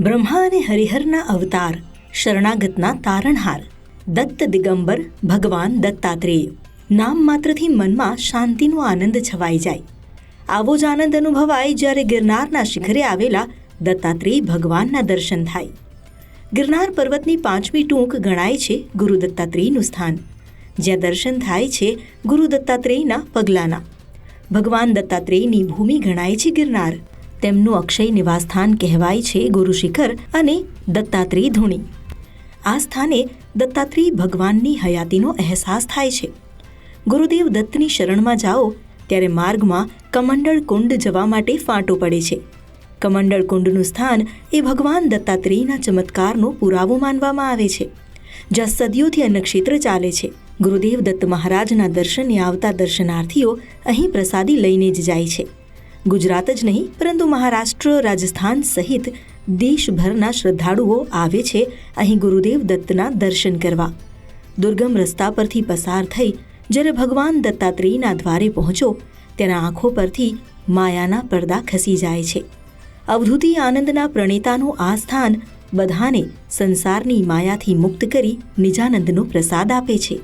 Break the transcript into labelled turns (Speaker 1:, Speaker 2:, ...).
Speaker 1: બ્રહ્મા અને હરિહરના અવતાર, શરણાગતના તારણહાર, દત્ત દિગંબર ભગવાન દત્તાત્રેય. નામ માત્રથી મનમાં શાંતિનો આનંદ છવાઈ જાય. આવો જ આનંદ અનુભવાય જ્યારે ગિરનારના શિખરે આવેલા દત્તાત્રેય ભગવાનના દર્શન થાય. ગિરનાર પર્વતની 5મી ટૂંક ગણાય છે ગુરુ દત્તાત્રેયનું સ્થાન, જ્યાં દર્શન થાય છે ગુરુ દત્તાત્રેયના પગલાંના. ભગવાન દત્તાત્રેયની ભૂમિ ગણાય છે ગિરનાર. તેમનું અક્ષય નિવાસસ્થાન કહેવાય છે ગુરુ શિખર અને દત્તાત્રેય ધૂણી. આ સ્થાને દત્તાત્રેય ભગવાનની હયાતીનો અહેસાસ થાય છે. ગુરુદેવ દત્તની શરણમાં જાઓ ત્યારે માર્ગમાં કમંડળ કુંડ જવા માટે ફાંટો પડે છે. કમંડળ કુંડનું સ્થાન એ ભગવાન દત્તાત્રેયના ચમત્કારનો પુરાવો માનવામાં આવે છે, જ્યાં સદીઓથી અન્નક્ષેત્ર ચાલે છે. ગુરુદેવ દત્ત મહારાજના દર્શને આવતા દર્શનાર્થીઓ અહીં પ્રસાદી લઈને જ જાય છે. ગુજરાત જ નહીં પરંતુ મહારાષ્ટ્ર, રાજસ્થાન સહિત દેશભરના શ્રદ્ધાળુઓ આવે છે અહીં ગુરુદેવ દત્તના દર્શન કરવા. દુર્ગમ રસ્તા પરથી પસાર થઈ જ્યારે ભગવાન દત્તાત્રેયના દ્વારે પહોંચો ત્યારે આંખો પરથી માયાના પડદા ખસી જાય છે. અવધૂતિ આનંદના પ્રણેતાનું આ સ્થાન બધાને સંસારની માયાથી મુક્ત કરી નિજાનંદનો પ્રસાદ આપે છે.